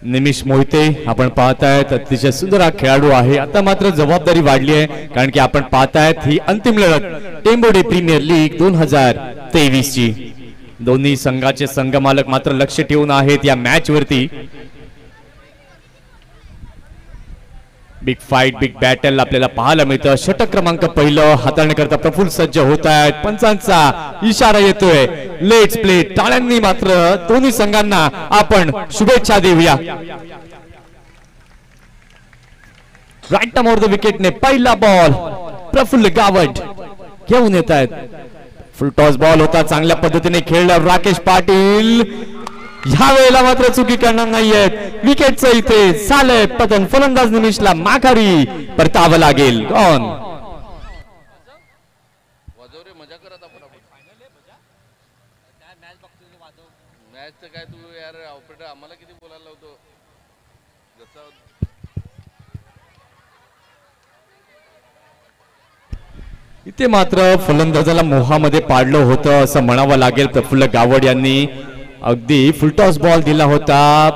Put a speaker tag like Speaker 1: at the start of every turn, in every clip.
Speaker 1: निमिष मोहिते आपण पाहतायत अतिशय सुंदर हा खेळाडू आहे। आता मात्र जबाबदारी वाढली आहे कारण की आपण पाहतायत ही अंतिम लढत टेंबोडे प्रीमियर लीग 2023 ची। दोन्ही संघाचे संघमालक मात्र लक्ष ठेवून आहेत या मॅच वरती। बिग फाइट बिग बॅटल आपल्याला पाहायला मिळतं। षटक क्रमांक पहिलं हाताळण्याकरता प्रफुल्ल सज्ज होत आहेत। पंचांचा इशारा येतोय लेट्स प्ले। टाळ्यांनी मात्र दोन्ही संघांना आपण शुभेच्छा देऊया। राईट टर्म ऑफ द विकेटने पहिला बॉल प्रफुल्ल गावड घेऊन येत आहेत। फुल टॉस बॉल होता, चांगल्या पद्धतीने खेळलं राकेश पाटील। ह्या वेळेला मात्र चुकी करणार नाहीयेत। विकेटचं इथे झालंय पतन। फलंदाज निमिषला माघारी परतावं लागेल। गॉन इथे मात्र फलंदाजाला मोहामध्ये पाडलं होतं असं म्हणावं लागेल। प्रफुल्ल गावड यांनी अगदी फुलटॉस बॉल दिला होता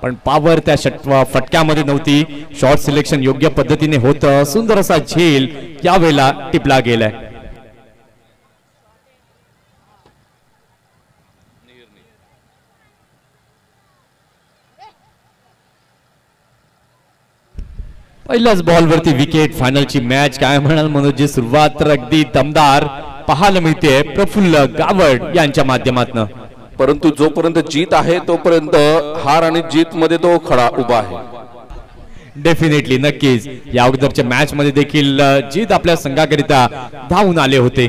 Speaker 1: पण पॉवर त्या फटक्यामध्ये नव्हती। शॉट सिलेक्शन योग्य पद्धतीने होतं। सुंदर असा झेल यावेळेला टिपला गेलाय। पहिल्याच बॉल वरती विकेट। फायनलची मॅच काय म्हणाल मनोजी, सुरुवात तर अगदी दमदार पाहायला मिळते प्रफुल्ल गावड यांच्या माध्यमातून।
Speaker 2: परंतु जोपर्यंत जीत आहे तोपर्यंत हार आणि जीत मध्ये तो खडा उभा आहे।
Speaker 1: डेफिनेटली नक्कीच या अगोदरच्या मॅच मध्ये देखील जीत आपल्या संघाकरिता धावून आले होते।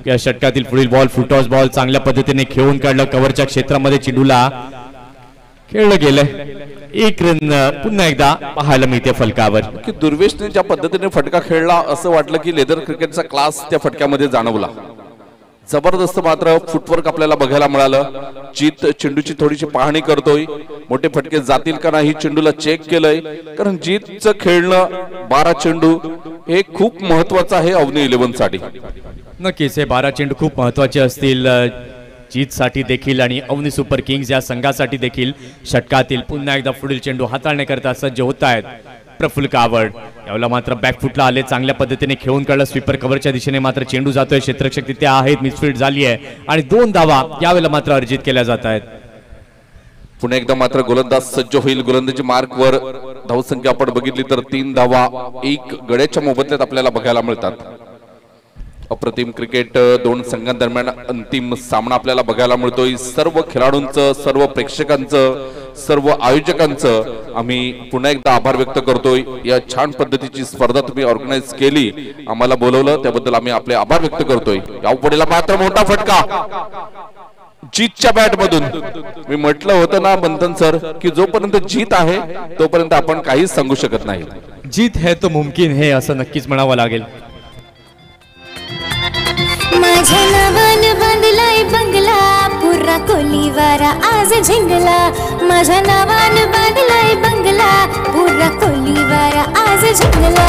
Speaker 1: या षटकातील पुढील बॉल फुलटॉस बॉल चांगल्या पद्धतीने खेळून काढलं। कव्हरच्या क्षेत्रामध्ये चेंडूला खेळलं गेलं। एक रन पुन्हा एकदा पाहायला मिळते फलकावर
Speaker 2: की दुर्वेशने ज्या पद्धतीने फटका खेळला असं वाटलं की लेदर क्रिकेटचा क्लास त्या फटक्यामध्ये जाणवला। जबरदस्त मात्र फुटवर्क आपल्याला बघायला मिळालं। जीत चेंडूची थोडीशी पाहणी करतोय, मोठे फटके जातील का नाही चेंडूला चेक केलंय। कारण जीतचं खेळणं 12 चेंडू हे खूप महत्वाचं आहे अवनी 11 साठी।
Speaker 1: नक्कीच हे 12 चेंडू खूप महत्वाचे असतील जीत साठी देखील आणि अवनी सुपर किंग्स या संघासाठी देखील। षटकातील पुन्हा एकदा पुढील चेंडू हाताळण्याकरता सज्ज होत आहेत प्रफुल्ल गावड। यावेळेला मात्र बॅकफुटला आले, चांगल्या पद्धतीने खेळून काढलं। स्वीपर कव्हरच्या दिशेने मात्र चेंडू जातोय। क्षेत्ररक्षक तिथे आहेत, मिसफील्ड झाली आहे आणि 2 धावा यावेळेला मात्र अर्जित केल्या जात आहेत।
Speaker 2: पुन्हा एकदा मात्र गोलंदाज सज्ज होईल। गोलंदाजी मार्कवर धावसंख्या आपण बघितली तर 3 धावा 1 गड्याच्या मोबदल्यात आपल्याला बघायला मिळतात। अप्रतिम क्रिकेट दोन संघांदरम्यान अंतिम सामना आपल्याला बघायला मिळतोय। सर्व खेळाडूंचं, सर्व प्रेक्षकांचं, सर्व आयोजकांचं आम्ही पुन्हा एकदा आभार व्यक्त करतोय। या छान पद्धतीची स्पर्धा तुम्ही ऑर्गनाइज केली, आम्हाला बोलवलं त्याबद्दल आम्ही आपले आभार व्यक्त करतोय। यापुढेला मात्र मोठा फटका जीतच्या बॅट मधून। मी म्हटलं होतं ना बंधन सर की जोपर्यंत जीत आहे तोपर्यंत आपण काहीच सांगू शकत नाही।
Speaker 1: जीत है तो मुमकिन है असं नक्कीच म्हणावं लागेल।
Speaker 3: माझ्या नावानं बांधलाय बंगला पुरा कोलीवारा आज झिंगला। माझ्या नावानं बांधलाय बंगला पुरा कोलीवारा आज झिंगला।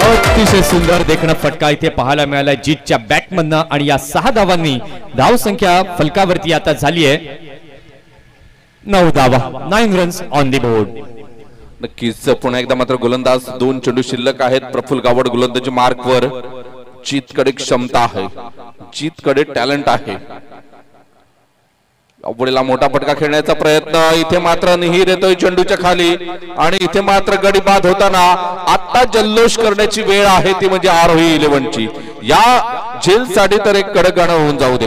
Speaker 1: अतिशय सुंदर देखणं फटका इथे पाहायला मिळाला जीतच्या बॅटमधनं आणि या 6 धावांनी धावसंख्या फलकावरती आता झाली आहे 9 धावा। 9 रन्स ऑन द बोर्ड।
Speaker 2: नक्कीच पुन्हा एकदा मात्र गोलंदाज 2 चेंडू शिल्लक आहेत। प्रफुल्ल गावड गोलंदाजी मार्कवर। जीतकडे क्षमता आहे, जीतकडे टॅलेंट आहे। अवघडीला मोठा फटका खेळण्याचा प्रयत्न, इथे मात्र निहीर येतोय चेंडूच्या खाली आणि इथे मात्र गडी बाद होताना आता जल्लोष करण्याची वेळ आहे ती म्हणजे आरोही 11 ची। या झेल साठी तर एक कडक गाणं होऊन जाऊ दे।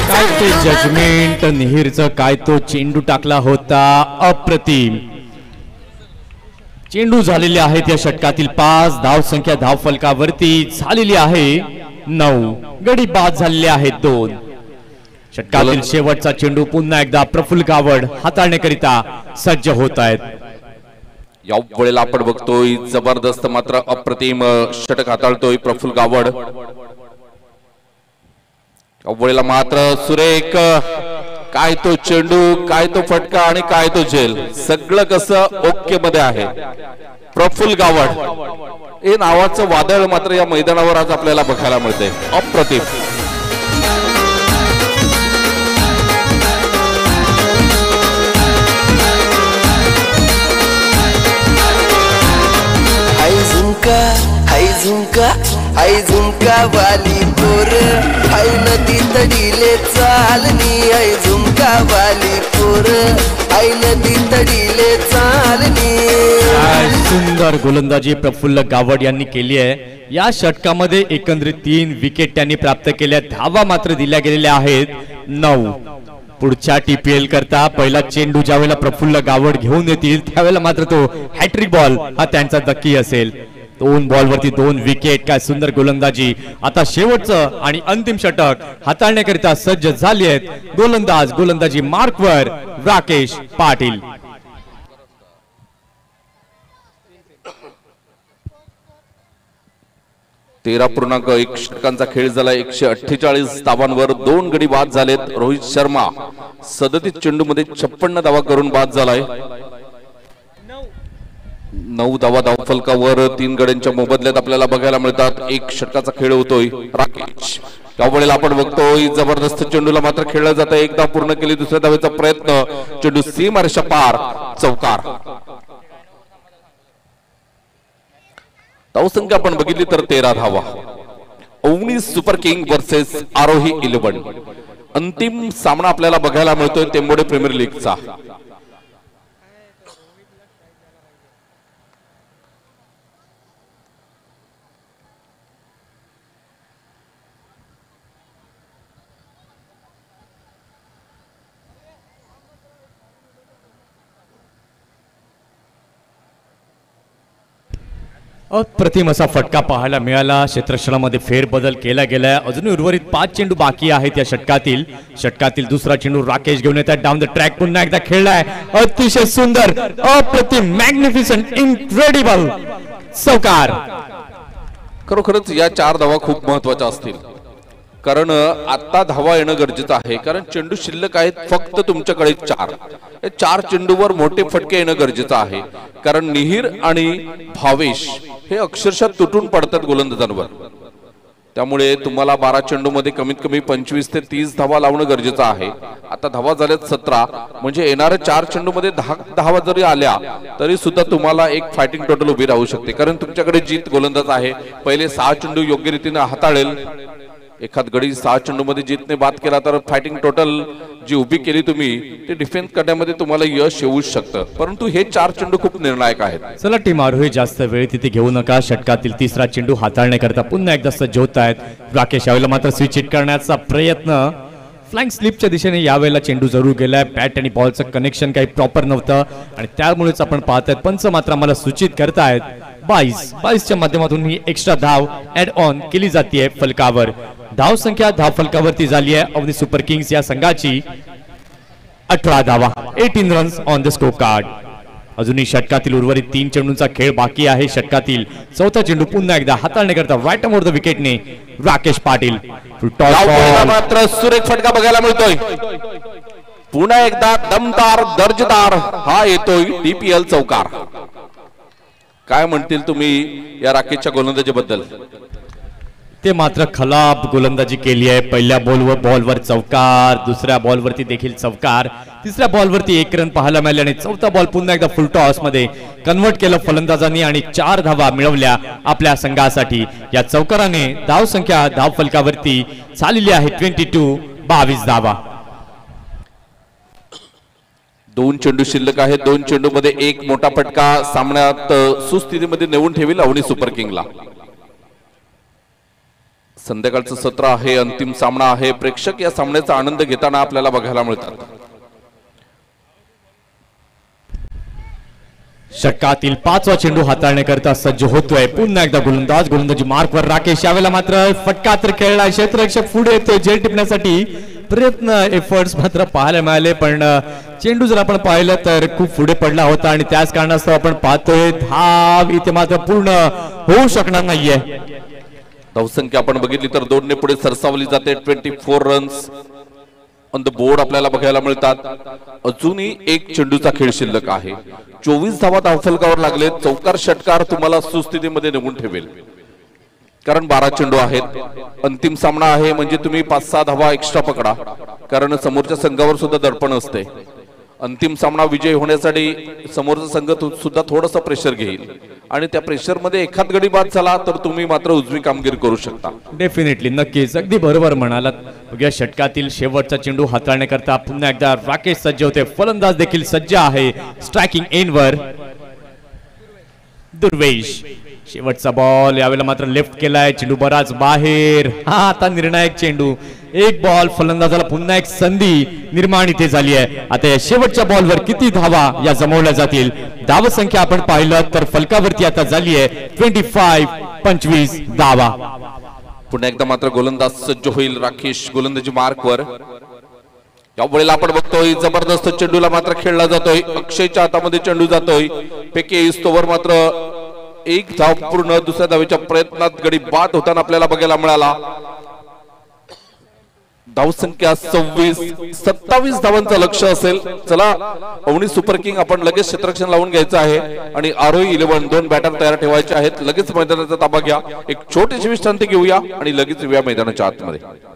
Speaker 1: काय ते जजमेंट, निहीरचं काय तो चेंडू टाकला होता अप्रतिम। चेंडू झालेले आहेत या षटकातील 5 धावसंख्या धावफलकावरती झालेली आहे 9। गडी बाद झालेले आहेत 2। षटकातील शेवटचा चेंडू पुन्हा एकदा प्रफुल्ल गावड हाताळण्याकरिता सज्ज होत आहेत.
Speaker 2: या वेळेला आपण बघतोय जबरदस्त मात्र अप्रतिम षटक हाताळतोय प्रफुल्ल गावड. या वेळेला मात्र सुरेख काय तो चेंडू, काय तो फटका आणि काय तो झेल, सगळं कसं ओके मध्ये आहे. प्रफुल्ल गावड हे नावाचं वादळ मात्र या मैदानावर आज आपल्याला बघायला मिळते. अप्रतिम.
Speaker 4: हाय झुमका वाली पोर, हाय नदी तडीले चालनी. हाय झुमका वाली पोर, हाय नदी तडीले चालनी.
Speaker 1: सुंदर गोलंदाजी प्रफुल्ल गावड यांनी केली आहे. या षटकामध्ये एकंदरीत 3 विकेट त्यांनी प्राप्त केल्या. धावा मात्र दिल्या गेलेल्या आहेत 9. पुढच्या TPL करता पहिला चेंडू ज्यावेळेला प्रफुल्ल गावड घेऊन येतील त्यावेळेला मात्र तो हॅट्रिक बॉल हा त्यांचा नक्की असेल. 2 बॉलवरती 2 विकेट. काय सुंदर गोलंदाजी. आता शेवटचं आणि अंतिम षटक हाताळण्याकरिता सज्ज झाले आहेत गोलंदाजी मार्कवर राकेश पाटील.
Speaker 2: तेरा 13.1 षटकांचा खेळ झाला. 148 धावांवर 2 गडी बाद झालेत. रोहित शर्मा 37 चेंडू मध्ये 56 धावा करून बाद झालाय. 9 धावा धावफलकावर 3 गड्यांच्या मोबदल्यात आपल्याला बघायला मिळतात. 1 षटकाचा खेळ होतोय राकेश. त्यावेळेला आपण बघतोय जबरदस्त चेंडूला मात्र खेळलं जातं. 1 धाव पूर्ण केली. दुसऱ्या धावेचा प्रयत्न, चेंडू सीमारेषा पार, चौकार. धावसंख्या आपण बघितली तर 13 धावा. अवनी सुपर किंग वर्सेस आरोही 11. अंतिम सामना आपल्याला बघायला मिळतोय टेंबोडे प्रीमियर लीगचा.
Speaker 1: अप्रतिम असा फटका पाहायला मिळाला. क्षेत्रक्षणामध्ये फेरबदल केला गेलाय. अजून उर्वरित 5 चेंडू बाकी आहेत या षटकातील दुसरा चेंडू राकेश घेऊन येतात. डाऊन द ट्रॅक पुन्हा एकदा खेळलाय. अतिशय सुंदर, अप्रतिम, मॅग्निफिसंट, इनक्रेडिबल चौकार.
Speaker 2: खरोखरच या 4 धावा खूप महत्वाच्या असतील. कारण आता धावा येणं गरजेचं आहे. कारण चेंडू शिल्लक आहेत फक्त तुमच्याकडे 4. 4 चेंडूवर मोठे फटके येणं गरजेचं आहे. कारण निहीर आणि भावेश हे अक्षरशः तुटून पडतात गोलंदाजांवर. त्यामुळे तुम्हाला 12 चेंडू मध्ये कमीत कमी 25 ते 30 धावा लावणं गरजेचं आहे. आता धावा झाल्यात 17. म्हणजे येणाऱ्या 4 चेंडू मध्ये 10 धावा जरी आल्या तरी सुद्धा तुम्हाला एक फायटिंग टोटल उभी राहू शकते. कारण तुमच्याकडे जीत गोलंदाज आहे. पहिले 6 चेंडू योग्य रीतीने हाताळेल. एखाद गडी 6 चेंडू मध्ये जीतने बाद केला तर फायटिंग टोटल जी उभी केली तुम्ही ते डिफेन्स करण्यामध्ये तुम्हाला यश येऊ शकतं. परंतु हे 4 चेंडू खूप निर्णायक आहेत.
Speaker 1: चला टीम आरोही जास्त वेळ तिथे घेऊ नका. षटकातील तिसरा चेंडू हाताळण्याकरता पुन्हा एकदा सज्ज होत आहेत राकेश. यावेळेला मात्र स्विच हिट करण्याचा प्रयत्न फ्लँक स्लिपच्या दिशेने यावेळेला चेंडू जरूर गेलाय. बॅट आणि बॉलचं कनेक्शन काही प्रॉपर नव्हतं आणि त्यामुळेच आपण पाहतायत पंच मात्र आम्हाला सूचित करतायत 22च्या माध्यमातून ही एक्स्ट्रा धाव ऍड ऑन केली जाते फलकावर. धाव संख्या धाव फलकावरती झाली आहे अवनी सुपर किंग्स या संघाची 18 धावा, 18 runs on the score card. अजूनही षटकातील उर्वरित 3 चेंडूंचा खेळ बाकी आहे. षटकातील चौथा चेंडू पुन्हा एकदा हाताळण्याकरता राईट ओव्हर द विकेटने राकेश पाटील.
Speaker 2: मात्र सुरेख फटका बघायला मिळतोय. पुन्हा एकदा दमदार दर्जेदार हा येतोय TPL चौकार. काय म्हणतील तुम्ही या राकेशच्या गोलंदाजीबद्दल?
Speaker 1: ते मात्र खलाब गोलंदाजी केली आहे. पहिल्या बॉलवर चौकार, दुसऱ्या बॉलवरती देखील चौकार, तिसऱ्या बॉलवरती 1 रन पाहायला मिळाले आणि चौथा बॉल पुन्हा एकदा फुल टॉस मध्ये कन्वर्ट केलं फलंदाजांनी आणि 4 धावा मिळवल्या आपल्या संघासाठी. या चौकाराने धाव संख्या धाव फलकावरती झालेली आहे 22 धावा.
Speaker 2: 2 चेंडू शिल्लक आहे. 2 चेंडू मध्ये 1 मोठा फटका सामन्यात सुस्थितीमध्ये नेऊन ठेवील अवनी सुपर किंगला. संध्याकाळचं सत्र आहे, अंतिम सामना आहे. प्रेक्षक या सामन्याचा आनंद घेताना आपल्याला बघायला मिळतात.
Speaker 1: षटकातील 5वा चेंडू हाताळण्याकरता सज्ज होतोय पुन्हा एकदा गोलंदाजी मार्कवर राकेश. यावेळेला मात्र फटका तर खेळला. क्षेत्ररक्षक पुढे येतोय झेल टिपण्यासाठी प्रयत्न एफर्ट्स मात्र पाहायला मिळाले, पण चेंडू जर आपण पाहिलं तर खूप पुढे पडला होता आणि त्याच कारणास्तव आपण पाहतोय धाव इथे मात्र पूर्ण होऊ शकणार नाहीये.
Speaker 2: धावसंख्या आपण बघितली तर 2 ने पुढे सरसावली जाते. 24 रन्स ऑन द बोर्ड आपल्याला बघायला मिळतात. अजूनही एक चेंडूचा खेळ शिल्लक आहे. 24 धावा धावफलकावर लागले. चौकार षटकार तुम्हाला सुस्थितीमध्ये निघून ठेवेल, कारण 12 चेंडू आहेत. अंतिम सामना आहे म्हणजे तुम्ही 5-6 धावा एक्स्ट्रा पकडा, कारण समोरच्या संघावर सुद्धा दडपण असते. अंतिम सामना विजय होण्यासाठी समोरचा संघ सुद्धा थोडंसं प्रेशर घेईल आणि त्या प्रेशर मध्ये एखाद गडी बाद झाला तर तुम्ही मात्र उजवी कामगिरी करू शकता.
Speaker 1: डेफिनेटली, नक्कीच, अगदी बरोबर म्हणालात. बघूया षटकातील शेवटचा चेंडू हाताळण्याकरता पुन्हा एकदा राकेश सज्ज होते. फलंदाज देखील सज्ज आहे स्ट्रायकिंग एंडवर. दुर्वेश, शेवटचा बॉल, यावेळेला मात्र लेफ्ट केलाय. चेंडू बराच बाहेर. हा आता निर्णायक चेंडू. एक बॉल, फलंदाजाला पुन्हा एक संधी निर्माण इथे झाली आहे. आता या शेवटच्या बॉलवर किती धावा या जमवल्या जातील? धाव संख्या आपण पाहिलं तर फलकावरती आता झाली आहे 25 धावा.
Speaker 2: पुन्हा एकदा मात्र गोलंदाज सज्ज होईल. राकेश गोलंदाजी मार्कवर. या वेळेला आपण बघतोय जबरदस्त चेंडूला मात्र खेळला जातोय. अक्षयच्या हातामध्ये चेंडू जातोय. पेके इस्तोवर मात्र एक धाव पूर्ण. दुसऱ्या धावेच्या प्रयत्नात गडी बाद होताना आपल्याला बघायला मिळाला. धावसंख्या 27 धावांचं लक्ष असेल. चला अवनी सुपर किंग आपण लगेच क्षेत्ररक्षण लावून घ्यायचं आहे आणि आरोही 11 2 बॅटर तयार ठेवायचे आहेत. लगेच मैदानाचा ताबा घ्या. एक छोटीशी विश्रांती घेऊया आणि लगेच येऊया मैदानाच्या आतमध्ये.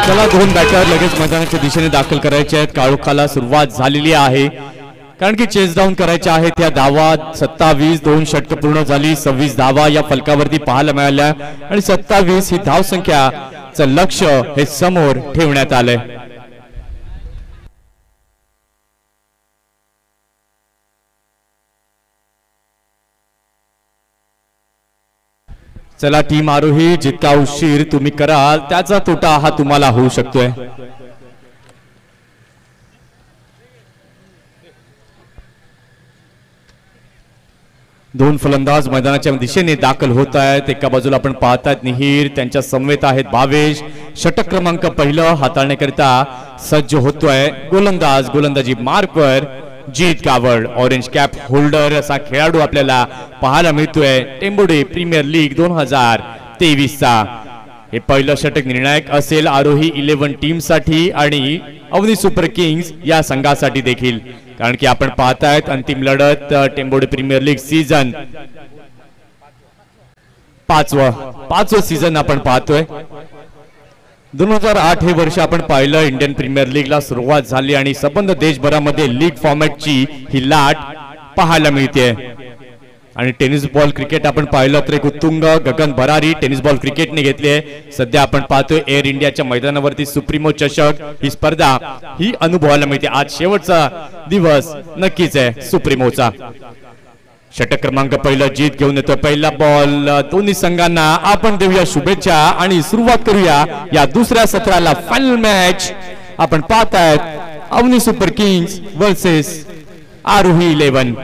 Speaker 1: चला 2 बॅटर लगेच मैदानाच्या दिशेने दाखल करायचे आहेत. काळोखाला सुरुवात झालेली आहे, कारण की चेस डाऊन करायच्या आहेत. त्या धावा 27, 2 षटक पूर्ण झाली. 26 धावा या फलकावरती पाहायला मिळाल्या आणि 27 ही धाव संख्याचं लक्ष हे समोर ठेवण्यात आलंय. चला टीम आरोही, जितका उशीर तुम्ही कराल त्याचा तोटा हा तुम्हाला होऊ शकतोय. दोन फलंदाज मैदानाच्या दिशेने दाखल होत आहेत. एका बाजूला आपण पाहतात निहीर, त्यांच्या समवेत आहेत भावेश. षटक क्रमांक पहिलं हाताळण्याकरिता सज्ज होतोय गोलंदाज. गोलंदाजी मार्कवर जीत गावड, ऑरेंज कॅप होल्डर असा खेळाडू आपल्याला पाहायला मिळतोय. टेंबोडे प्रीमियर लीग 2023चा हे पहिलं षटक निर्णायक असेल आरोही 11 टीम साठी आणि अवनी सुपर किंग्स या संघासाठी देखील, कारण की आपण पाहतायत अंतिम लढत टेंबोडे प्रीमियर लीग सीझन पाचवं सीझन आपण पाहतोय. 2008 हे वर्ष आपण पाहिलं इंडियन प्रीमियर लीगला सुरुवात झाली आणि संबंध देशभरामध्ये लीग फॉर्मॅटची ही लाट पाहायला मिळते. आणि टेनिस बॉल क्रिकेट आपण पाहिलं तर एक उत्तुंग गगन भरारी टेनिस बॉल क्रिकेटने घेतली आहे. सध्या आपण पाहतोय एअर इंडियाच्या मैदानावरती सुप्रीमो चषक ही स्पर्धा ही अनुभवायला मिळते. आज शेवटचा दिवस नक्कीच आहे सुप्रीमोचा. षटक क्रमांक पहिलं जीत घेऊन येतो. पहिला बॉल दोन्ही संघांना आपण देऊया शुभेच्छा आणि सुरुवात करूया या दुसऱ्या सत्राला. फायनल मॅच आपण पाहतायत अवनी सुपर किंग्स वर्सेस आरोही 11.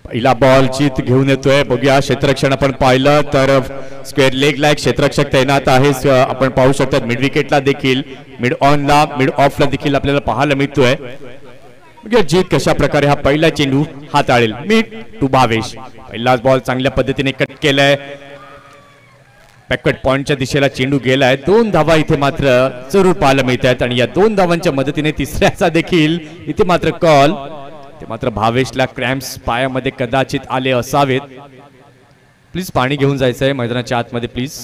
Speaker 1: पहिला बॉल जीत घेऊन येतोय. बघूया क्षेत्ररक्षण आपण पाहिलं तर स्क्वेअर लेग ला एक क्षेत्ररक्षक तैनात आहे. आपण पाहू शकतात मिड विकेटला देखील, मिड ऑनला, मिड ऑफला देखील आपल्याला पाहायला मिळतोय. जीत कशा प्रकारे हा पहिला चेंडू हाताळेल. Mid to Bhavesh. पहिलाच बॉल चांगल्या पद्धतीने कट केलाय. बॅकवर्ड पॉइंटच्या दिशेला चेंडू गेलाय. 2 धावा इथे मात्र जरूर पाहायला मिळत आहेत आणि या 2 धावांच्या मदतीने तिसऱ्याचा देखील इथे मात्र कॉल. ते मात्र भावेशला क्रॅम्प्स पायामध्ये कदाचित आले असावेत. प्लीज पाणी घेऊन जायचंय मैदानाच्या आतमध्ये प्लीज.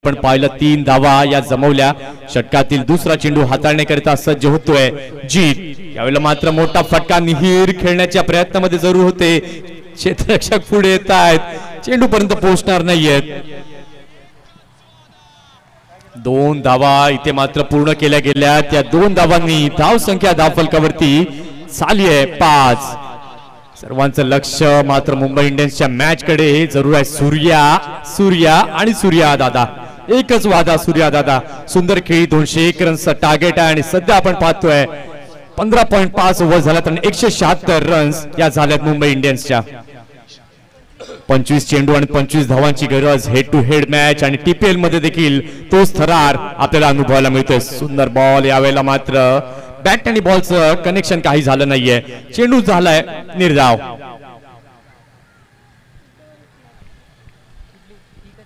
Speaker 1: पण पाहिलं 3 धावा या जमवल्या. षटकातील दुसरा चेंडू हाताळण्याकरिता सज्ज होतोय जीत. यावेळेला मात्र मोठा फटका निहीर खेळण्याच्या प्रयत्नामध्ये जरूर होते. क्षेत्ररक्षक पुढे येत आहेत, चेंडू पर्यंत पोहोचणार नाहीयेत. 2 धावा इथे मात्र पूर्ण केल्या गेल्या. त्या 2 धावांनी धाव संख्या धावफलकावरती झाली आहे 5. सर्वांचं लक्ष मात्र मुंबई इंडियन्सच्या मॅच कडे जरूर आहे. सूर्या आणि सूर्या दादा, एकच वादा सूर्या दादा. सुंदर खेळी, 201 रन्सचा टार्गेट आहे आणि सध्या आपण पाहतोय 15.5 ओव्हर झाल्यात आणि 176 रन्स या झाल्यात मुंबई इंडियन्सच्या. 25 चेंडू आणि 25 धावांची गरज. हेड टू हेड मॅच आणि टीपीएल मध्ये देखील तोच थरार आपल्याला अनुभवायला मिळतोय. सुंदर बॉल. यावेळेला मात्र बॅट आणि बॉलचं कनेक्शन काही झालं नाहीये. चेंडू झालाय निर्धाव.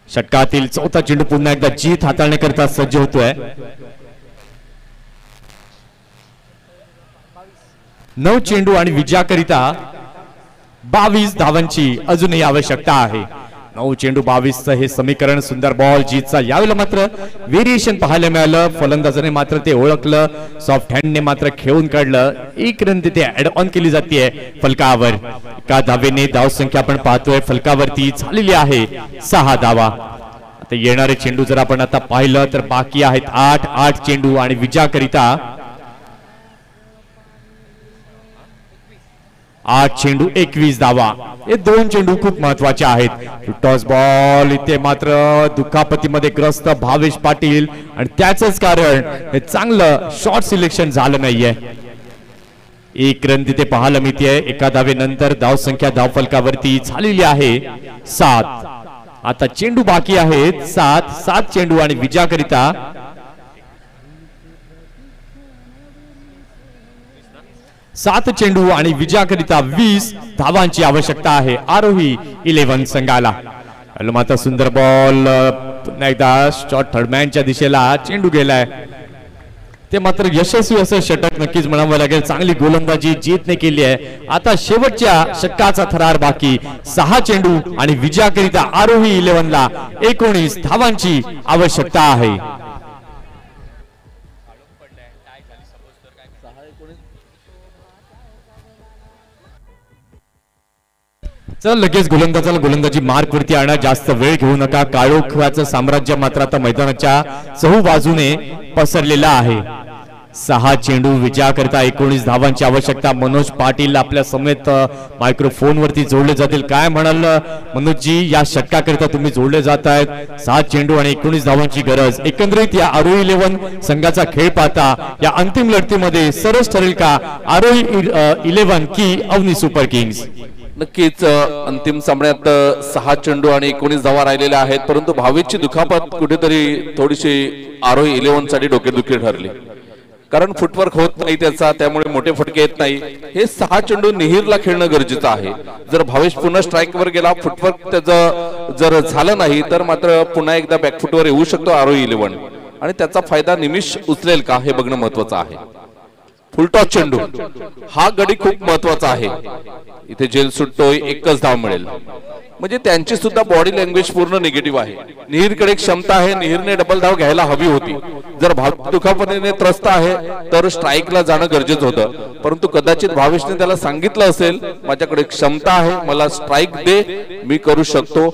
Speaker 1: षटकातील चौथा चेंडू पुन्हा एकदा जीत हाताळण्याकरिता सज्ज होतोय. 9 चेंडू आणि विजयाकरिता 22 धावांची अजूनही आवश्यकता आहे. 9 चेंडू 22 हे समीकरण. सुंदर बॉल जीतचा. यावेळेला मात्र व्हेरिएशन पाहायला मिळालं. फलंदाजाने मात्र ते ओळखलं, सॉफ्ट हँडने मात्र खेळून काढलं. 1 रन तिथे ऍड ऑन केली जाते फलकावर. एका धावेने धाव संख्या आपण पाहतोय फलकावरती झालेली आहे 6 धावा. आता येणारे चेंडू जर आपण आता पाहिलं तर बाकी आहेत 8 चेंडू आणि विजयाकरिता 8 चेंडू 21 धावा. हे 2 चेंडू खूप महत्वाचे आहेत. Toss ball. इथे मात्र दुखापतीमध्ये ग्रस्त भावेश पाटील आणि त्याचंच कारण हे चांगलं शॉर्ट सिलेक्शन झालं नाहीये. 1 रन तिथे पाहायला मिळते. एका धावेनंतर धाव संख्या धावफलकावरती झालेली आहे 7. आता चेंडू बाकी आहेत 7 चेंडू आणि विजयाकरिता 7 चेंडू आणि विजयाकरिता 20 धावांची आवश्यकता आहे आरोही 11 संघाला. मात्र सुंदर बॉल पुन्हा एकदा शॉट थर्डमॅनच्या दिशेला चेंडू गेलाय. ते मात्र यशस्वी असं षटक नक्कीच म्हणावं लागेल. चांगली गोलंदाजी जीतने केली आहे. आता शेवटच्या षटकाचा थरार बाकी. 6 चेंडू आणि विजयाकरिता आरोही 11ला 19 धावांची आवश्यकता आहे. चल लगेच गोलंदाजाला गोलंदाजी मार्क वरती आणा. जास्त वेळ घेऊ नका. काळोखाचं साम्राज्य मात्र आता मैदानाच्या चहू बाजूने पसरलेला आहे. 6 चेंडू विजयाकरिता 19 धावांची आवश्यकता. मनोज पाटील आपल्या समेत मायक्रोफोन वरती जोडले जातील. काय म्हणाल मनोजजी, या षटकाकरिता तुम्ही जोडले जात आहेत. 7 चेंडू आणि 19 धावांची गरज. एकंदरीत या आरोही 11 संघाचा खेळ पाहता या अंतिम लढतीमध्ये सरस ठरेल का आरोही 11 की अवनी सुपर किंग्स?
Speaker 2: नक्कीच अंतिम सामन्यात 6 चेंडू आणि 19 धावा राहिलेल्या आहेत. परंतु भावेची दुखापत कुठेतरी थोडीशी आरोही 11 साठी डोकेदुखी ठरली. कारण फुटवर्क होत नाही त्याचा, त्यामुळे मोठे फटके येत नाही. हे 6 चेंडू निहिरला खेळणं गरजेचं आहे. जर भावेश पुन्हा स्ट्राईकवर गेला, फुटवर्क त्याचं जर झालं नाही तर मात्र पुन्हा एकदा बॅकफुटवर येऊ शकतो आरोही 11 आणि त्याचा फायदा निमिष उचलेल का हे बघणं महत्वाचं आहे. फुलटॉस चेंडू हा गडी खूप महत्वाचा आहे. इथे झेल सुटतोय, 1च धाव मिळेल. म्हणजे त्यांची सुद्धा बॉडी लँग्वेज पूर्ण निगेटिव्ह आहे. निहिरकडे क्षमता आहे, निहिरने डबल धाव घ्यायला हवी होती. जर दुखापतीने त्रस्त आहे तर स्ट्राईकला जाणं गरजेचं होतं. परंतु कदाचित भावेशने त्याला सांगितलं असेल माझ्याकडे क्षमता आहे, मला स्ट्राईक दे, मी करू शकतो.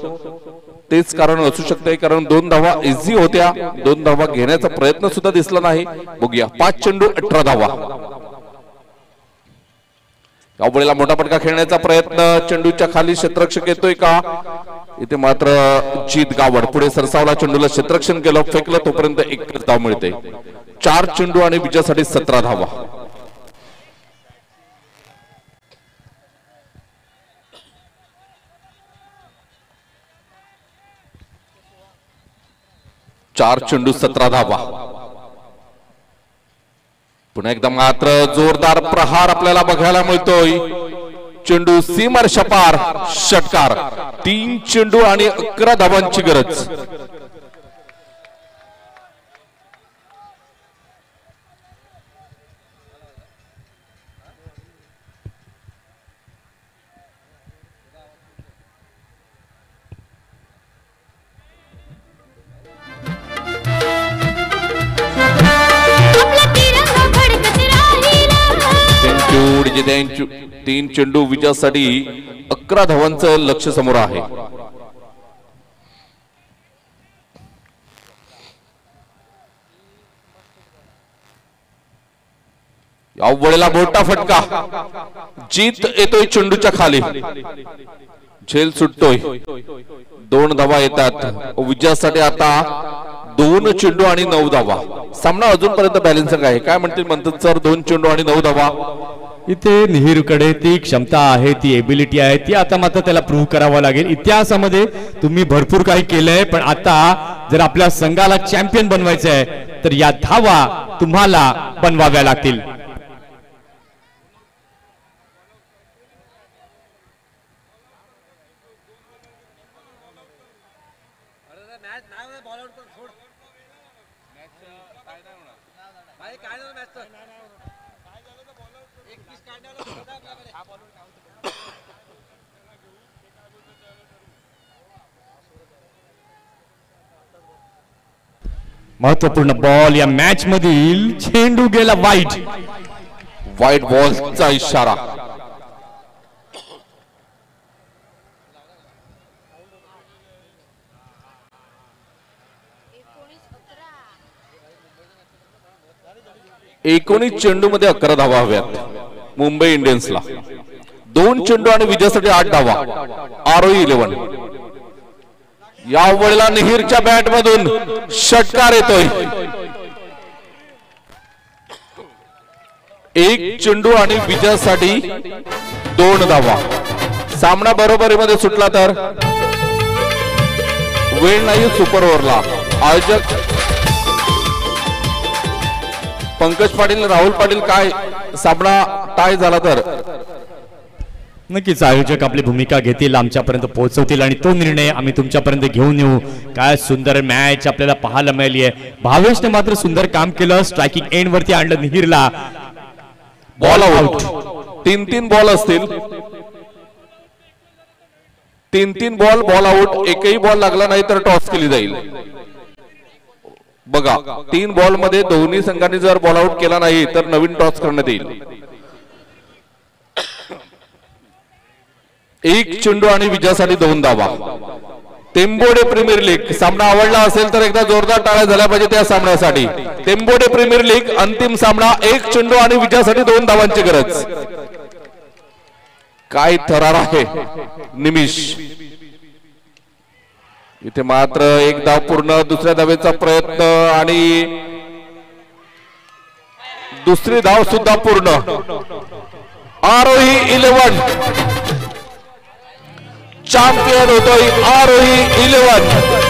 Speaker 2: तेच कारण असू शकते. कारण 2 धावा इझी होत्या. 2 धावा घेण्याचा प्रयत्न सुद्धा दिसला नाही. बघूया 5 चेंडू 18 धावा. यावेळेला मोठा फटका खेळण्याचा प्रयत्न. चेंडूच्या खाली क्षेत्ररक्षक येतोय का? इथे मात्र जीत गावड पुढे सरसावला, चेंडूला क्षेत्ररक्षण केलं, फेकलं, तोपर्यंत 1च धाव मिळते. 4 चेंडू आणि विजयासाठी 17 धावा. चार चेंडू 17 धावा. पुन्हा एकदा मात्र जोरदार प्रहार आपल्याला बघायला मिळतोय. चेंडू सीमारेषा पार, षटकार. 3 चेंडू आणि 11 धावांची गरज. तीन चेंडू विजयासाठी 11 धावांचं लक्ष समोर आहे. यावेळेला मोठा फटका. जीत येतोय चेंडूच्या खाली, झेल सुटतोय. 2 धावा येतात विजयासाठी. आता 2 चेंडू आणि 9 धावा. सामना अजूनपर्यंत बॅलन्सिंग आहे. काय म्हणतील म्हणतात सर? 2 चेंडू आणि 9 धावा.
Speaker 1: इथे निहिरकडे ती क्षमता आहे, ती एबिलिटी आहे, ती आता मात्र त्याला प्रूव्ह करावं लागेल. इतिहासामध्ये तुम्ही भरपूर काही केलंय, पण आता जर आपल्या संघाला चॅम्पियन बनवायचं आहे तर या धावा तुम्हाला बनवाव्या लागतील. महत्वपूर्ण बॉल या मॅच मधील. चेंडू गेला वाईट.
Speaker 2: वाईट बॉलचा इशारा. एकोणीस चेंडू मध्ये 11 धावा हव्यात मुंबई इंडियन्सला. 2 चेंडू आणि विजयासाठी 8 धावा आरोही 11. या वेळेला निहिरच्या बॅट मधून षटकार येतोय. 1 चेंडू आणि विजयासाठी 2 धावा. सामना बरोबरीमध्ये सुटला तर वेळ नाही सुपर ओव्हरला. आयोजक पंकज पाटील, राहुल पाटील, काय सामना टाय झाला तर
Speaker 1: नक्कीच आयोजक आपली भूमिका घेतील, आमच्यापर्यंत पोहोचवतील आणि तो निर्णय आम्ही तुमच्यापर्यंत घेऊन येऊ. काय सुंदर मॅच आपल्याला पाहायला मिळाली आहे. भावेशने मात्र सुंदर काम केलं, स्ट्रायकिंग एंड वरती आणलं निहिरला.
Speaker 2: Ball out. 3-3 बॉल असतील, 3-3 बॉल आउट. एकही बॉल लागला नाही तर टॉस केली जाईल. बघा 3 बॉल मध्ये दोन्ही संघांनी जर बॉल आउट केला नाही तर नवीन टॉस करण्यात येईल. एक चेंडू आणि विजयासाठी 2 धावा. टेंबोडे प्रीमियर लीग सामना आवडला असेल तर एकदा जोरदार टाळ्या झाल्या पाहिजे त्या सामन्यासाठी. टेंबोडे प्रीमियर लीग अंतिम सामना, 1 चेंडू आणि विजयासाठी 2 धावांची गरज. काय थरार आहे निमिष. इथे मात्र 1 धाव पूर्ण. दुसऱ्या धावेचा प्रयत्न आणि दुसरी धाव सुद्धा पूर्ण. आरोही 11 चॅम्पियन होतोय आरोही 11.